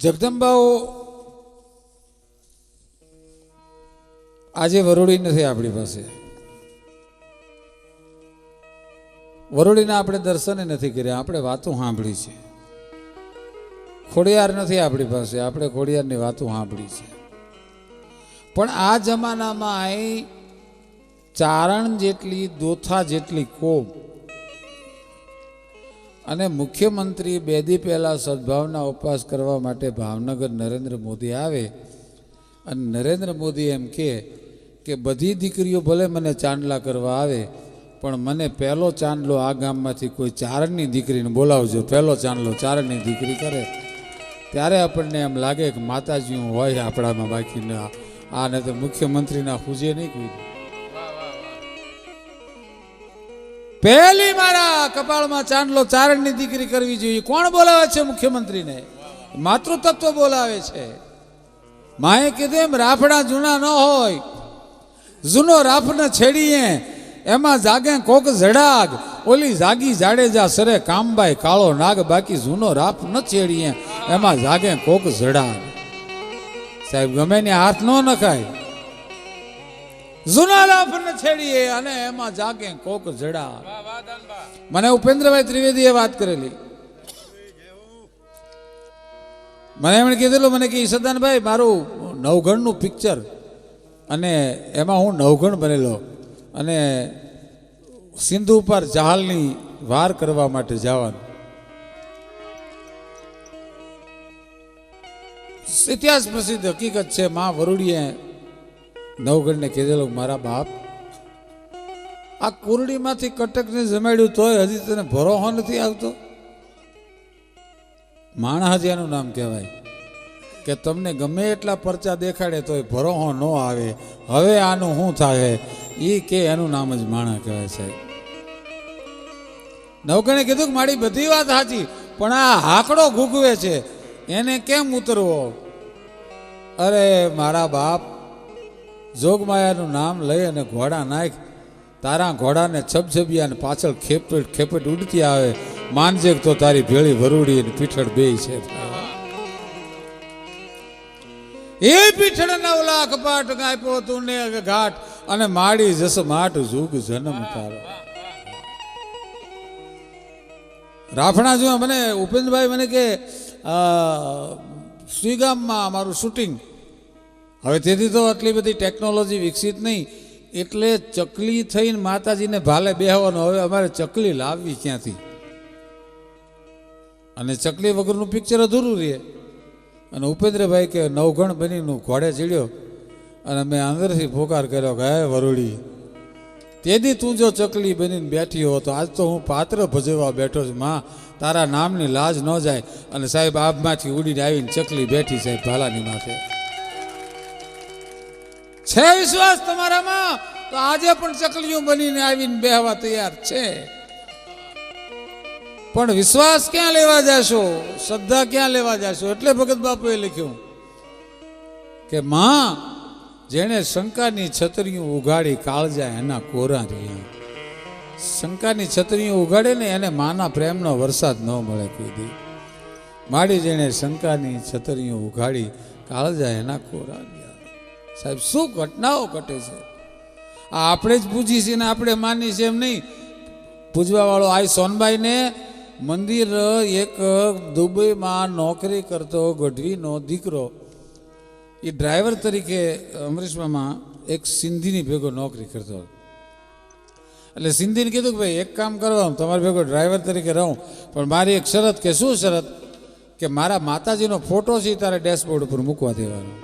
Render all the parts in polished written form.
જગદંબાઓ આજે વરોડી નથી આપણી પાસે, વરોડીના આપણે દર્શને નથી કર્યા, આપણે વાતો સાંભળી છે. ખોડિયાર નથી આપણી પાસે, આપણે ખોડિયારની વાતો સાંભળી છે. પણ આ જમાનામાં અહીં ચારણ જેટલી દોથા જેટલી કોમ અને મુખ્યમંત્રી બે દી પહેલા સદભાવના ઉપવાસ કરવા માટે ભાવનગર નરેન્દ્ર મોદી આવે અને નરેન્દ્ર મોદી એમ કે બધી દીકરીઓ ભલે મને ચાંદલા કરવા આવે પણ મને પહેલો ચાંદલો આ ગામમાંથી કોઈ ચારણની દીકરીને બોલાવજો, પહેલો ચાંદલો ચારણની દીકરી કરે, ત્યારે આપણને એમ લાગે કે માતાજી હોય આપણામાં, બાકી આ ને તો મુખ્યમંત્રીના પૂજે નહીં કોઈ. પહેલી મારા કપાળમાં ચાંદલો ચારણની દીકરી કરવી જોઈએ. કોણ બોલાવે છે મુખ્યમંત્રીને? માતૃતત્વ બોલાવે છે. માએ કીધું એમ રાફડા જૂના ન હોય, જૂનો રાફને છેડીએ એમાં જાગે કોક જડાગ, ઓલી જાગી જાડેજા સરે કામબાઈ કાળો નાગ, બાકી જૂનો રાફ ન છેડીએ એમાં જાગે કોક જડાગ. સાહેબ ગમે ને હાથ ન નખાય, જૂના રાફને છેડીએ અને એમાં જાગે કોક જડાગ. મને ઉપેન્દ્રભાઈ ત્રિવેદીએ વાત કરેલી, મને એમણે કીધેલું, મને કે ઈસદાનભાઈ મારું નવઘણનું પિક્ચર અને એમાં હું નવઘણ બનેલો અને સિંધુ ઉપર જહાલની વાર કરવા માટે જવાનું. ઇતિહાસ પ્રસિદ્ધ હકીકત છે. માં વરુડીએ નવઘણને કીધેલું, મારા બાપ આ કુરડીમાંથી કટકને જમાડ્યું તોય હજી તને ભરોહો નથી આવતો? માણસ એનું નામ કહેવાય કે તમને ગમે એટલા પરચા દેખાડે તોય ભરોહો ન આવે. હવે આનું શું થાય એ કે એનું નામ જ માણસ કહેવાય. સાહેબ નવઘણે કીધું કે મારી બધી વાત સાચી, પણ આ હાકડો ઘૂઘવે છે એને કેમ ઉતરવો? અરે મારા બાપ, જોગમાયાનું નામ લઈ અને ઘોડા નાખ, તારા ઘોડાને છબછબિયા ને પાછળ ખેપેટ ખેપેટ ઉડતી આવે, માનજે તો તારી ભેળી વરુડી અને પીઠળ બે છે. એ પીઠળના ઓલા કપાટ કાપ્યો તું ને ઘાટ અને માડી જસ માટ જુગ જન્મ તારો. રાફણા જો મને ઉપેન્દ્રભાઈ મને કે શ્રીગામમાં અમારું શૂટિંગ, હવે તેથી તો આટલી બધી ટેકનોલોજી વિકસિત નહીં, એટલે ચકલી થઈને માતાજીને ભાલે બેહવાનો. હવે અમારે ચકલી લાવવી ક્યાંથી? અને ચકલી વગરનું પિક્ચર અધૂરું રહે. અને ઉપેન્દ્રભાઈ કે નવઘણ બનીનું ઘોડે ચડ્યો અને મેં અંદરથી પોકાર કર્યો કે હે વરુડી, તેથી તું જો ચકલી બનીને બેઠી હો તો આજ તો હું પાત્ર ભજવવા બેઠો છું. માં તારા નામની લાજ ન જાય. અને સાહેબ આબમાંથી ઉડીને આવીને ચકલી બેઠી સાહેબ ભાલાની માથે. છે વિશ્વાસ તમારામાં તો આજે પણ ચકલીઓ બનીને આવીને બેહવા તૈયાર છે. પણ વિશ્વાસ ક્યાં લેવા જાશો? શ્રદ્ધા ક્યાં લેવા જાશો? એટલે ભગત બાપુએ લખ્યું કે માં જેણે શંકાની છતરીઓ ઉગાડી કાળજા એના કોરા રહ્યા. શંકાની છતરીઓ ઉગાડે ને એને માના પ્રેમનો વરસાદ ન મળે કોઈ દી. માડી જેણે શંકાની છતરીઓ ઉગાડી કાળજા એના કોરા રહ્યા. સાહેબ શું ઘટનાઓ ઘટે છે! આ આપણે જ પૂજી છીએ ને આપણે માની છે એમ નહીં. પૂજવા વાળો આ સોનબાઈને મંદિર એક દુબઈમાં નોકરી કરતો ગઢવીનો દીકરો, એ ડ્રાઈવર તરીકે અમરીશમાં એક સિંધીની ભેગો નોકરી કરતો. એટલે સિંધીને કીધું કે ભાઈ એક કામ કરવા, તમારી ભેગો ડ્રાઈવર તરીકે રહું, પણ મારી એક શરત. કે શું શરત? કે મારા માતાજીનો ફોટો છે તારે ડેશબોર્ડ ઉપર મૂકવા દેવાનો.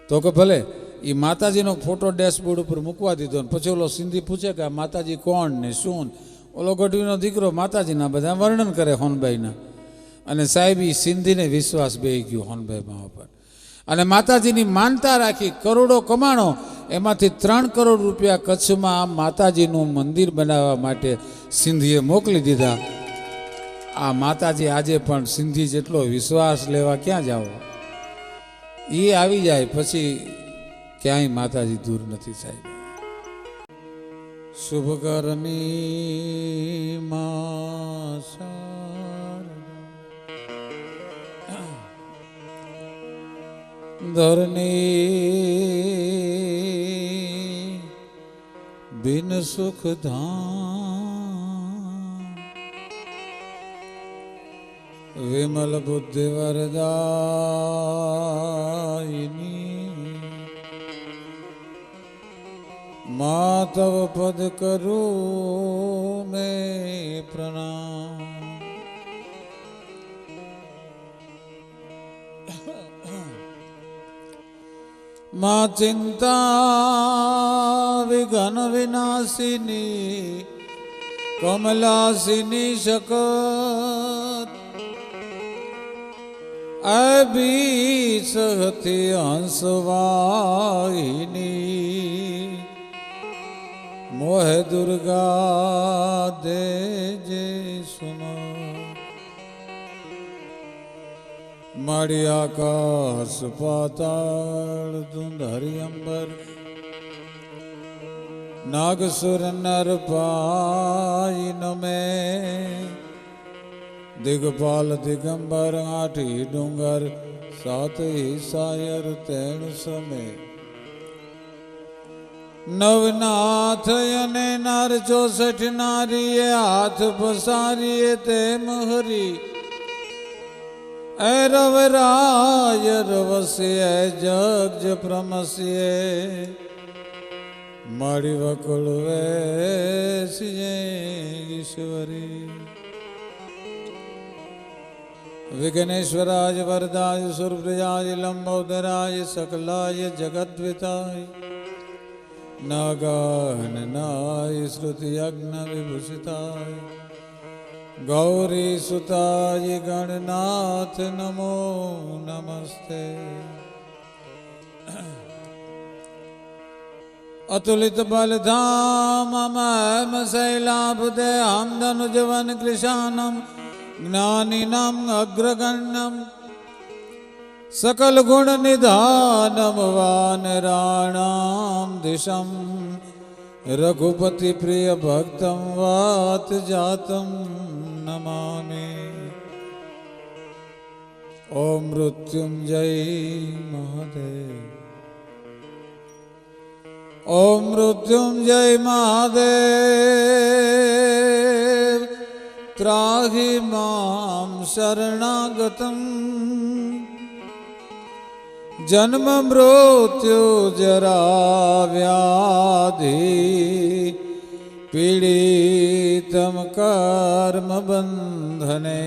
તો કે ભલે. એ માતાજીનો ફોટો ડેશબોર્ડ ઉપર મૂકવા દીધો. ને પછી ઓલો સિંધી પૂછે કે આ માતાજી કોણ ને શું? ઓલો ગઢવીનો દીકરો માતાજીના બધા વર્ણન કરે હોનબાઈના. અને સાહેબ એ સિંધીને વિશ્વાસ બેહી ગયો હોનબાઈ મા ઉપર. અને માતાજીની માનતા રાખી, કરોડો કમાણો. એમાંથી 3 કરોડ રૂપિયા કચ્છમાં માતાજીનું મંદિર બનાવવા માટે સિંધીએ મોકલી દીધા. આ માતાજી આજે પણ સિંધી જેટલો વિશ્વાસ લેવા ક્યાં જાઓ? એ આવી જાય પછી ક્યાંય માતાજી દૂર નથી. સાહેબ શુભકર્મી માં ધરની બિન સુખ ધામ વિમલ બુદ્ધિ વરદાયિની માતવ પદ કરું મેં પ્રણામ. માં ચિંતા વિઘ્ન વિનાશિની કમલાસિની શકત અભી સહતી હંસવાહિની મોહે દુર્ગા દેજે સુમા માડી આકાશ પાતાળ ધુંધ હરિઅંબર નાગસુર નર પાઈ નમે દિગપાલ દિગંબર આઠી ડુંગર સાત સાયર તેણ સમે નવનાથ અને નાર 64 નારીએ હાથ પસારીએ તેમ હરી રવરાય રવસ્ય જગ પ્રમસ્ય મારી વકુળ વેસીએ ઈશ્વરી વિઘ્નેશ્વરાય વરદાય સુરપ્રિયાય લંબોદરાય સકલાય જગદ્વિતાય નાગાનનાય શ્રુતિ યજ્ઞ વિભૂષિતાય ગૌરી સુતાય ગણનાથ નમો નમસ્તે. અતુલિત બલધામ મમ શૈલાભદે હમદનુજવન કૃશાનમ જ્ઞાનિનામ અગ્રગણ્યમ સકલ ગુણ નિધાનમ વાનરાણામ દિશમ રઘુપતિ પ્રિય ભક્તમ વાત જાતમ નમામિ. ઓમ મૃત્યુંજય મહાદેવ. ઓમ મૃત્યુંજય મહાદેવ ત્રાહી મામ શરણાગતમ જન્મ મૃત્યુ જરા વ્યાધિ પીડિતમ કર્મ બંધને.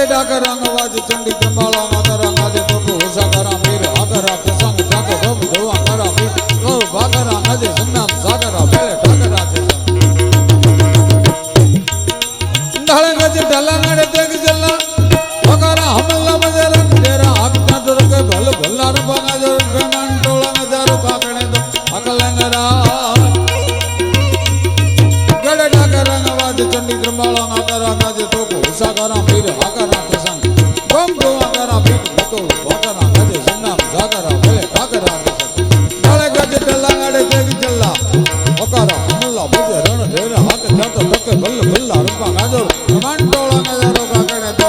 ગડે ડાકર રંગવાજ ચંડી ત્રંબાળા માતા રંગાજે તો હોસા કરા મીર આગરા પ્રસંગ જાતો ધમ ધોવા કરા મીર લો ભાગરા નજે સંનામ સાગરા બેલે ઠાકરા છે ઢાળે ગજ ઢાલા નડે તેગ જલ્લા વગરા હમલા મજરા તેરા આગતા દરકે ભલ ભલ્લા ર બગા જો ગમન ટોળા નજારો કાકણે તો અકલંગરા ગડે ડાકર રંગવાજ ચંડી ત્રંબાળા માતા રંગાજે તો હોસા કરા મીર આગરા પ્રસંગ ગમ ધોવા કરા મીર તો ભાગરા નજે સંનામ સાગરા બેલે ઠાકરા છે ઢાળે ગજ ઢાલા નડે તેગ જલ્લા વગરા હમલા મજરા તેરા આગતા દરકે ભલ ભલ્લા ર બગા જો ગમન ટોળા નજારો કાકણે તો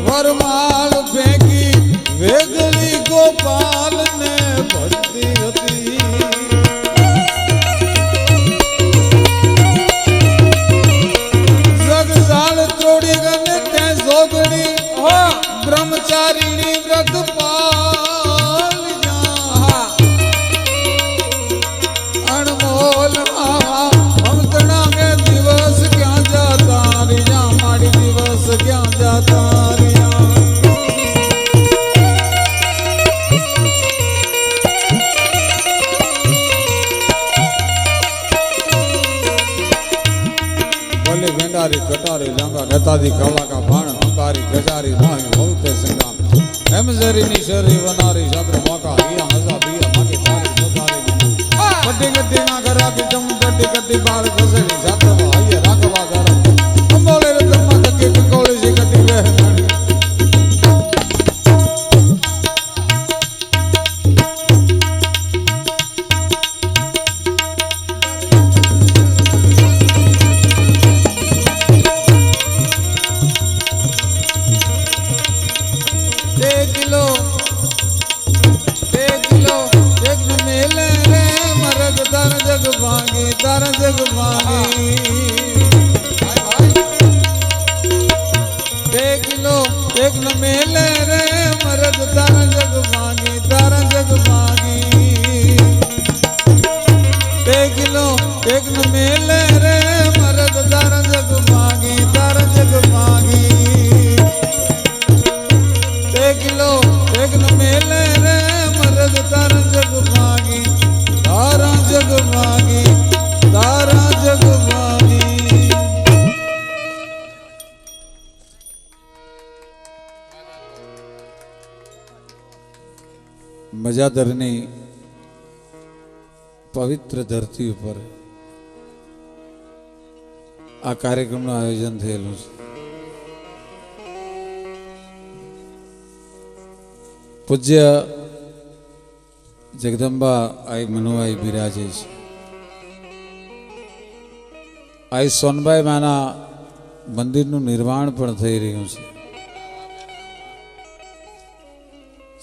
વરમાળ ભેગી વેગલી ગોપાલ ને ભરતી હતી જગજાળ તોડી ગમે તે જોગણી બ્રહ્મચારીણી વ્રતપાલ અણમોલ અમતણા મે દિવસ ક્યાં જાતા રિયા માડી દિવસ ક્યાં જાતા कटारी लंगा नेताजी काला का भाण अंगारी गजारी माही बहुते संग्राम हेमजरी निशरी वनारी छात्र मौका हिया हजा बिया माटी थारी जोतारी कट्टी कट्टी ना करा की जम कट्टी कट्टी बाल खसड़ी छात्र भाई राखवा दरम अंबोले रतम तके कंकोली सी कट्टी वह तारा जग मांगी देख लो देख न मेले रे मरद तारा जग मांगी देख लो देख न मेले रे मरद तारा जग मांगी देख लो देख न मेले रे मरद तारा जग मांगी तारा जग मांगी મજાદરની પવિત્ર ધરતી ઉપર આ કાર્યક્રમનું આયોજન થયેલું છે પૂજ્ય જગદંબા આઈ મનુભાઈ બિરાજે છે આઈ સોનબાઈ માના મંદિરનું નિર્માણ પણ થઈ રહ્યું છે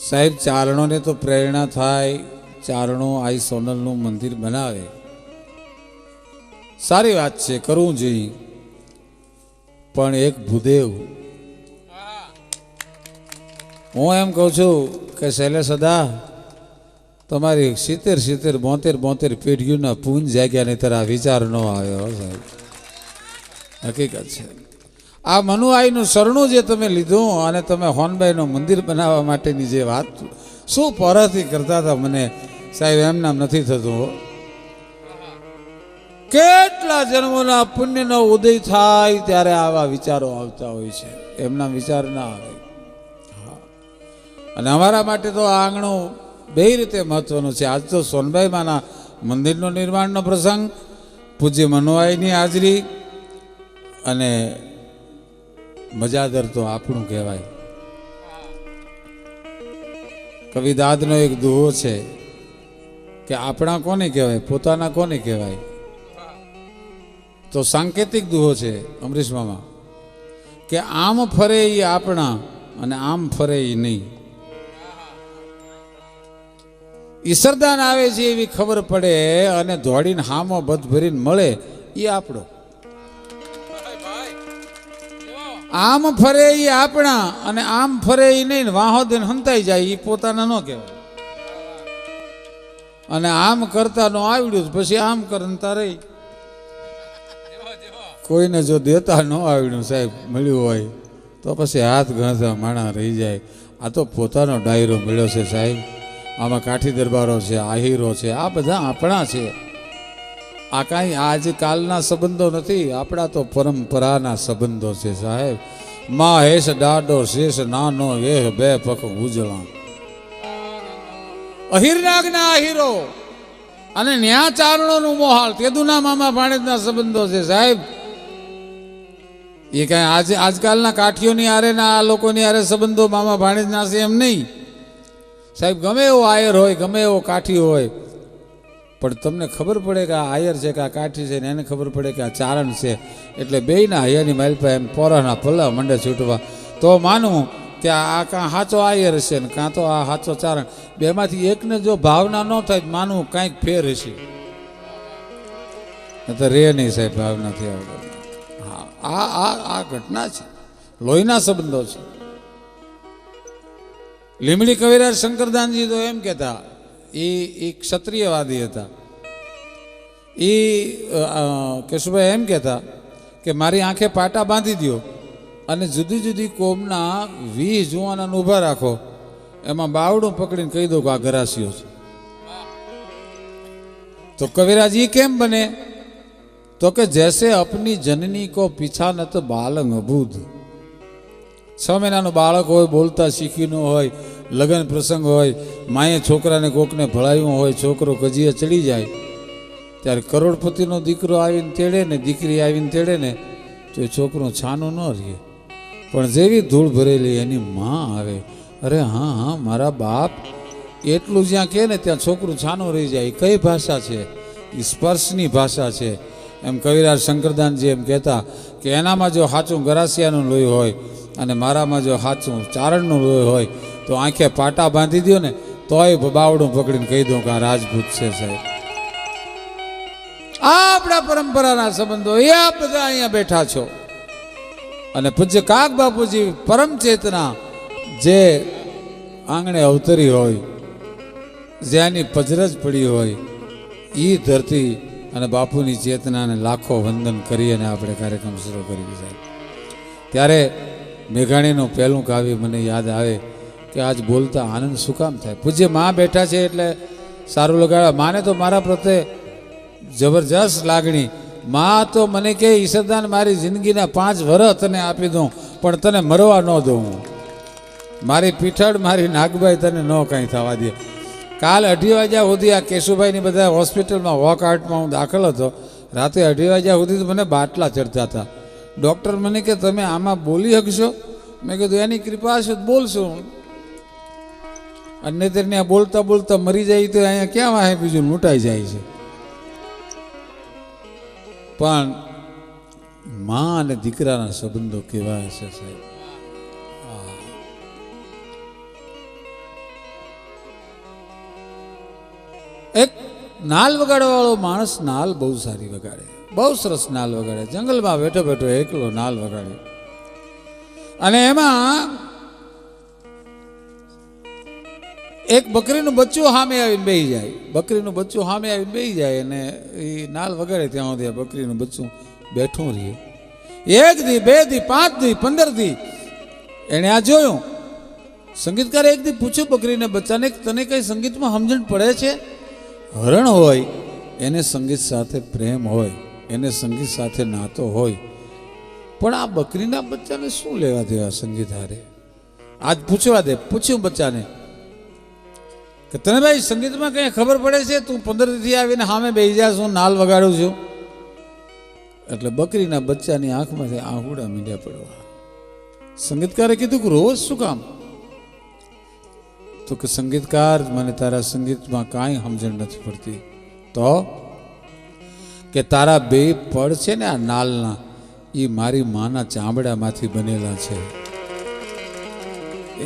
સાહેબ ચારણોને તો પ્રેરણા થાય ચારણો આઈ સોનલનું મંદિર બનાવે સારી વાત છે કરવું જોઈએ પણ એક ભૂદેવ હું એમ કહું છું કે શૈલેષ સદા તમારી 70-72 પેઢીઓના પૂંજ જાગ્યાની તરફ વિચાર ન આવ્યો સાહેબ હકીકત છે આ મનુઆઈનું શરણું જે તમે લીધું અને તમે હોનબાઈનું મંદિર બનાવવા માટેની જે વાત શું પરથી કરતા હતા મને સાહેબ એમ નામ નથી થતું કેટલા જન્મોના પુણ્યનો ઉદય થાય ત્યારે આવા વિચારો આવતા હોય છે એમના વિચાર ના આવે અને અમારા માટે તો આ આંગણું બે રીતે મહત્વનું છે. આજ તો સોનબાઈમાના મંદિરનો નિર્માણનો પ્રસંગ, પૂજ્ય મનોવાઈની હાજરી, અને મજાદર તો આપણું કહેવાય. કવિદાદનો એક દુહો છે કે આપણા કોને કહેવાય, પોતાના કોને કહેવાય? તો સાંકેતિક દુહો છે અમરીશ મામા કે આમ ફરે એ આપણા અને આમ ફરે એ નહીં. ઈસરદાન આવે છે એવી ખબર પડે અને દોડીને હામો બધ ભરીને મળે એ આપણો. આમ ફરે એ આપણા અને આમ ફરે એ નહીં, વાહો દઈને હંતાઈ જાય એ પોતાના ન કહેવાય. અને આમ કરતા ન આવડ્યું પછી આમ કરતા રહી. કોઈને જો દેતા ન આવડ્યું સાહેબ મળ્યું હોય તો પછી હાથ ગણતા માણા રહી જાય. આ તો પોતાનો ડાયરો મળ્યો છે સાહેબ. આમાં કાઠી દરબારો છે, આહીરો છે, આ બધા આપણા છે. આ કાંઈ આજકાલના સંબંધો નથી, આપણા તો પરંપરાના સંબંધો છે સાહેબ. માં હેસ ડાડો શેષ નાનો એ બે પખ ઉજળા. અહીરનાગના આહીરો અને ન્યા ચારણોનું મોહાળ, તેદુના મામા ભાણેજના સંબંધો છે સાહેબ. એ કાંઈ આજકાલના કાઠીઓની આરે ના આ લોકોની આરે સંબંધો મામા ભાણેજના છે એમ નહીં સાહેબ. ગમે એવો આયર હોય, ગમે એવો કાઠી હોય, પણ તમને ખબર પડે કે આ આયર છે કે આ કાઠી છે, ને એને ખબર પડે કે આ ચારણ છે, એટલે બેયના હૈયાની માલપા એમ પોરાના પલ્લા મંડે છૂટવા. તો માનવું કે આ કાં સાચો આયર હશે ને કાં તો આ સાચો ચારણ. બેમાંથી એકને જો ભાવના ન થાય માનવું કાંઈક ફેર હશે. તો રે નહીં સાહેબ ભાવના થયા વગર. હા, આ ઘટના છે, લોહીના સંબંધો છે. લીમડી કવિરાજ શંકરદાનજી તો એમ કહેતા, એ ક્ષત્રિયવાદી હતા. એ કેશુભાઈ એમ કહેતા કે મારી આંખે પાટા બાંધી દો અને જુદી જુદી કોમના 20 જુવાનાને ઊભા રાખો, એમાં બાવડું પકડીને કહી દો કે આ ગરાસીઓ છે. તો કવિરાજ એ કેમ બને? તો કે જૈસે અપની જનની કો પીછા ન તો બાલંગ અબૂધ. 6 મહિનાનું બાળક હોય, બોલતા શીખી ન હોય, લગ્ન પ્રસંગ હોય, માએ છોકરાને કોકને ભળાયું હોય, છોકરો કજીએ ચડી જાય, ત્યારે કરોડપતિનો દીકરો આવીને તેડે ને દીકરી આવીને તેડે ને તો એ છોકરો છાનું ન રહે. પણ જેવી ધૂળ ભરેલી એની માં આવે, અરે હા હા મારા બાપ, એટલું જ્યાં કહે ને ત્યાં છોકરું છાનું રહી જાય. કઈ ભાષા છે? એ સ્પર્શની ભાષા છે. એમ કવિરાજ શંકરદાનજી એમ કહેતા કે એનામાં જો સાચું ગરાસિયાનું લોહી હોય અને મારામાં જો સાચું ચારણનું લોહી હોય તો આંખે પાટા બાંધી દો ને તોય બાવડું પકડીને કહી દઉં કે આ રાજપૂત છે સાહેબ. આપણા પરંપરાના સંબંધો એ આપ બધા અહીંયા બેઠા છો. અને પૂજ્ય કાગ બાપુજી પરમ ચેતના જે આંગણે અવતરી હોય, જ્યાંની પજરજ પડી હોય, એ ધરતી અને બાપુની ચેતનાને લાખો વંદન કરી અને આપણે કાર્યક્રમ શરૂ કરી સાહેબ. ત્યારે મેઘાણીનું પહેલું કાવ્ય મને યાદ આવે કે આજ બોલતા આનંદ શું કામ થાય. પૂજ્ય માં બેઠા છે એટલે સારું લગાડવા. માને તો મારા પ્રત્યે જબરજસ્ત લાગણી. માં તો મને કહે ઈસરદાન મારી જિંદગીના 5 વર્ષ તને આપી દઉં પણ તને મરવા ન દઉં. મારી પીઠળ મારી નાગભાઈ તને ન કાંઈ થવા દે. કાલ 2:30 વાગ્યા સુધી આ કેશુભાઈની બધા હોસ્પિટલમાં વોકઆઉટમાં હું દાખલ હતો. રાતે 2:30 વાગ્યા સુધી તો મને બાટલા ચડતા હતા. ડૉક્ટર મને કે તમે આમાં બોલી શકશો? મેં કીધું એની કૃપા છે બોલશું. અને ત્યાં બોલતા બોલતા મરી જાય તો અહીંયા ક્યાં વાહે બીજું લૂંટાઈ જાય છે. પણ માં અને દીકરાના સંબંધો કેવા હશે સાહેબ. એક નાલ વગાડવા વાળો માણસ નાલ બહુ સારી વગાડે, બહુ સરસ નાલ વગાડે. જંગલમાં બેઠો બેઠો એકલો નાલ વગાડે અને એમાં એક બકરીનું બચ્ચું સામે આવીને બેસી જાય. બકરીનું બચ્ચું સામે આવીને બેસી જાય અને એ નાલ વગાડે ત્યાં સુધી બકરીનું બચ્ચું બેઠું રહે. 1 દી 2 દી 5 દી 15 દી એણે આ જોયું. સંગીતકારે એક દી પૂછ્યું બકરીને બચ્ચાને તને કઈ સંગીતમાં સમજણ પડે છે? હરણ હોય એને સંગીત સાથે પ્રેમ હોય, એને સંગીત સાથે નાતો હોય, પણ આ બકરીના બચ્ચાને શું લેવા દેવા સંગીત હારે? આજ પૂછવા દે, પૂછ્યું બચ્ચાને કે તને ભાઈ સંગીતમાં કંઈ ખબર પડે છે? તું 15 થી આવીને સામે બેસી જા, હું નાલ વગાડું છું. એટલે બકરીના બચ્ચાની આંખમાંથી આંખુડા મીંડ્યા પડવા. સંગીતકારે કીધું કે રોજ શું કામ? તો કે સંગીતકાર, મને તારા સંગીતમાં કાંઈ સમજણ નથી પડતી. તો કે તારા બે પડ છે ને આ નાલના, એ મારી માના ચામડામાંથી બનેલા છે.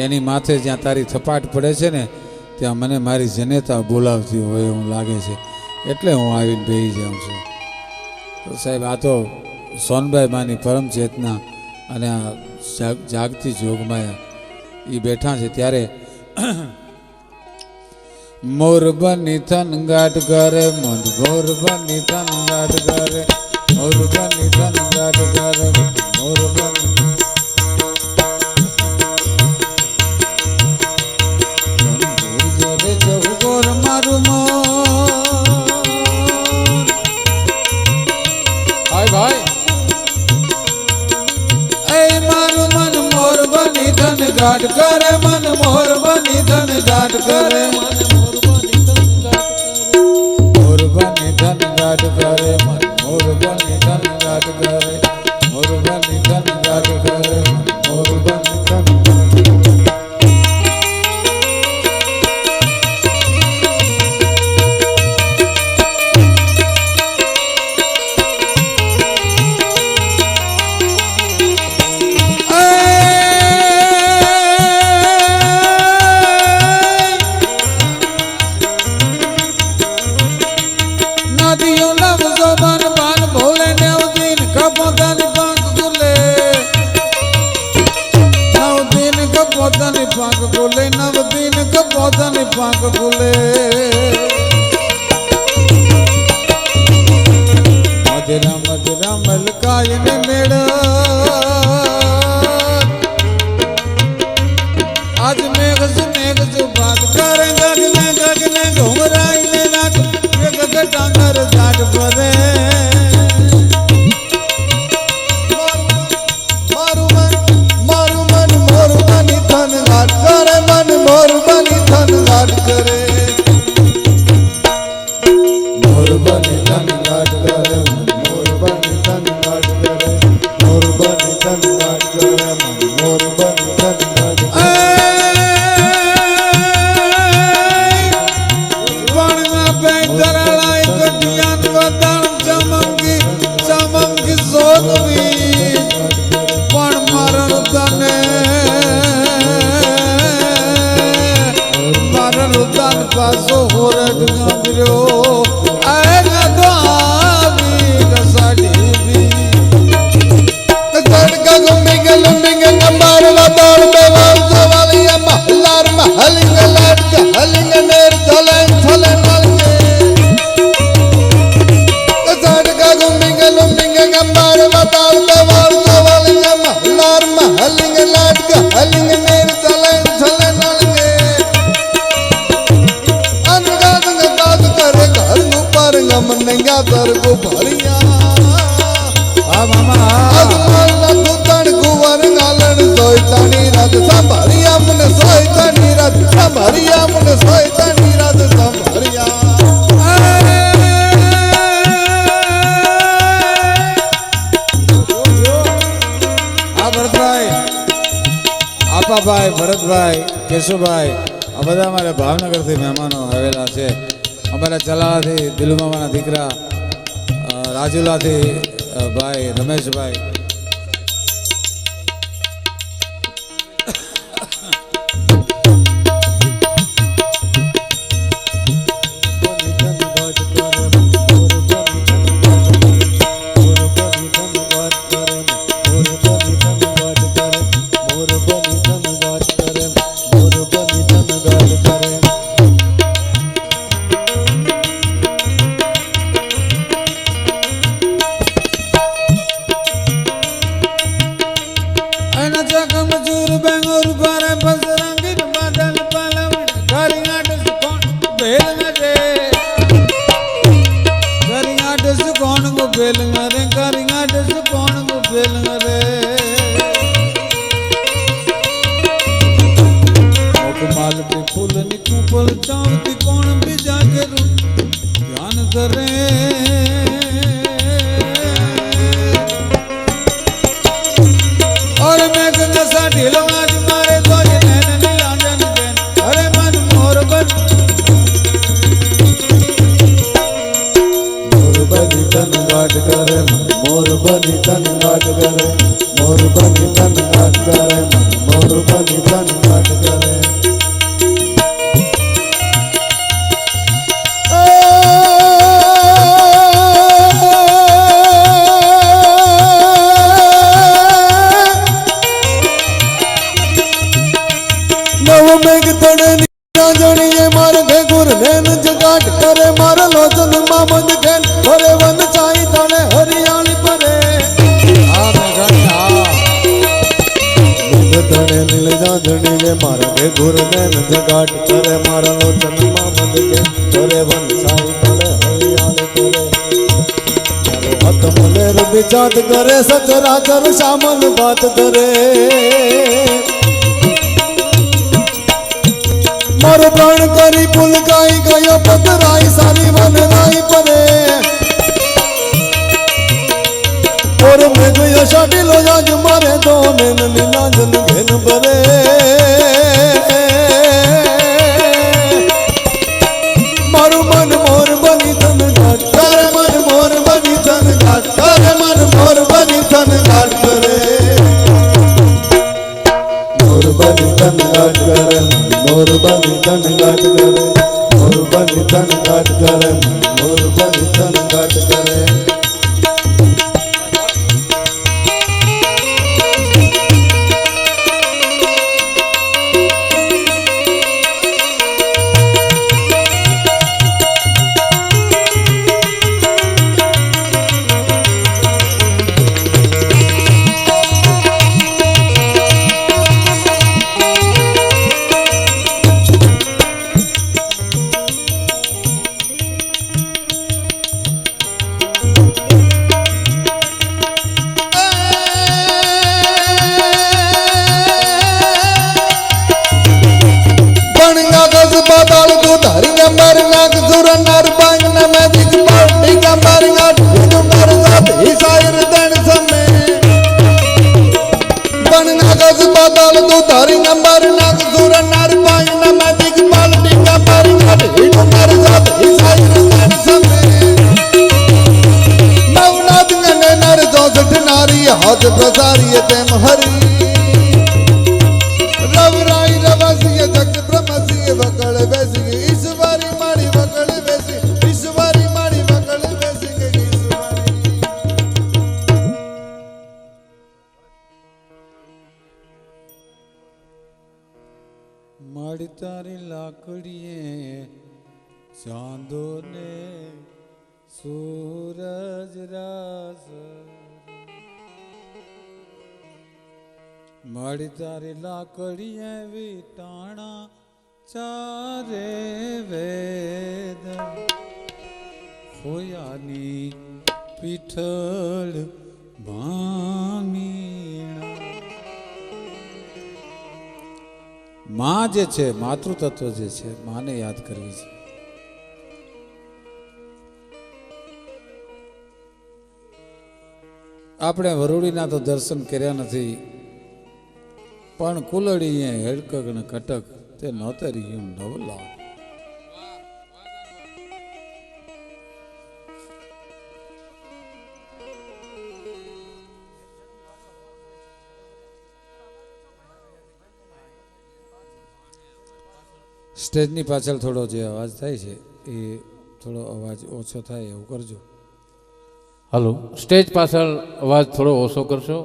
એની માથે જ્યાં તારી થપાટ પડે છે ને ત્યાં મને મારી જનેતા બોલાવતી હોય એવું લાગે છે, એટલે હું આવીને બેસી જાઉં છું. તો સાહેબ, આ તો સોનબાઈ માની પરમ ચેતના અને આ જાગતી જોગમાયા એ બેઠા છે. ત્યારે મોર બની થન ગાટ કરે, મોર બની થન ગાટ કરે, મોર બની થન ગાટ કરે, મોર બની મારું હાય ભાઈ, એ મારું મન મોર બની ધન ગાટ કરે, મન મોર બની ધન ગાટ કરે, મોર બની ધન ગાટ કરે, મન મોર બની ધન ગાટ કરે, મોર બની ધન ગાટ કરે, મોર બની ધન. પોતાની પાંખ ખોલે, નવ દિન પોતાની પાંખ ખોલે. મધરા મધરા મલકાય ને મેળ, આજ મેઘ બાત કરે, ગગને ઘુમરાઈ ને નાટ, ટાંગર જાટ ભરે. પાસો હોરડ ગંભીરો આના તો આવી ગસાડી બી ગડગા ગુમિંગ નંબર બાર બેવાલ જવાલિયા મહલાર મહલિંગ લાડ હલિંગ નેર થલન થલન નલકે ગડગા ગુમિંગ નંબર બાર બેવાલ જવાલિયા મહલાર મહલિંગ લાડ હલિંગ નેર થલન થલન નલકે. મનંગા તરગો ભરિયા આ મામા અગમલા તુતણ કુવર ગાલણ સોયતાની રાત સંભરિયા મને સોયતાની રાત સંભરિયા મને સોયતાની રાત સંભરિયા. આ ભરતભાઈ, આપાભાઈ, ભરતભાઈ, કેશુભાઈ, આ બધા અમારા ભાવનગરથી મહેમાનો આવેલા છે. અમારા ચલાવાથી દિલુમામાના દીકરા રાજુલાથી ભાઈ રમેશભાઈ, ललचावती कोण बीजा करूं ध्यान करे और मैं गंगा सा ढीलो आज मारे तो ये नैन नीलांजन बेन अरे मन मोर बन बनी तन गाट करे मोर बनी तन गाट करे मोर बनी तन गाट करे मोर बनी तन गाट करे नव मेघ तड़े जड़िए मार घे गुर नैन जगाट करे मार लोचन मामद खेल भरे वन चाई तड़े हरियाली परे मेघ तड़े नील जड़िए मार घे गुर नैन जगाट करे मार लोचन मामद खेल भरे वन चाई तड़े हरियाली परे हाथ मलेर बिचात करे सचराचर शामल बात करे मोर प्राण करी पुल गाई गयो पतराई सारी वन राई परे और मैं गयो शादी लो जाज मारे दो नैन नीलांजन घेन परे मारू मन मोर बनी तन घाट करे मन मोर बनी तन घाट करे मन मोर बनी तन घाट करे मोर बनी तन घाट करे मोर बनी तन घाट करे मोर बनी तन घाट करे मोर बनी तन घाट करे बादल को धरी नंबर नाग सुर नर बांग न मैं दिख पार्टी नंबर नाग नंबर साथ ही शायर दन समय बन नागस बादल को धरी नंबर नाग सुर नर बांग न मैं दिख पार्टी नंबर नाग नंबर साथ ही शायर दन समय नवनाथ ने नर 64 नारी हाथ प्रसारी तेम हरी रवराई रवसिय जग ब्रह्मसिय वकड़ वैसी ईश्वरी माड़ी वकड़ वैसी ईश्वरी माड़ी वकड़ वैसी ईश्वरी माड़ी तारी लाकड़िए चांदो ने सूरज रास माड़ी तारी लाकड़िए विटाणा चारे वेद होयानी पीठल भामीणा मां जे छे मातृतत्व जे छे माने याद करवी छे આપણે વરુડીના તો દર્શન કર્યા નથી પણ કુલડીએ હેડકક ને કટક તે નોતર્યું નવલા સ્ટેજની પાછળ થોડો જે અવાજ થાય છે એ થોડો અવાજ ઓછો થાય એવું કરજો. હલો, સ્ટેજ પાછળ અવાજ થોડો ઓછો કરશો.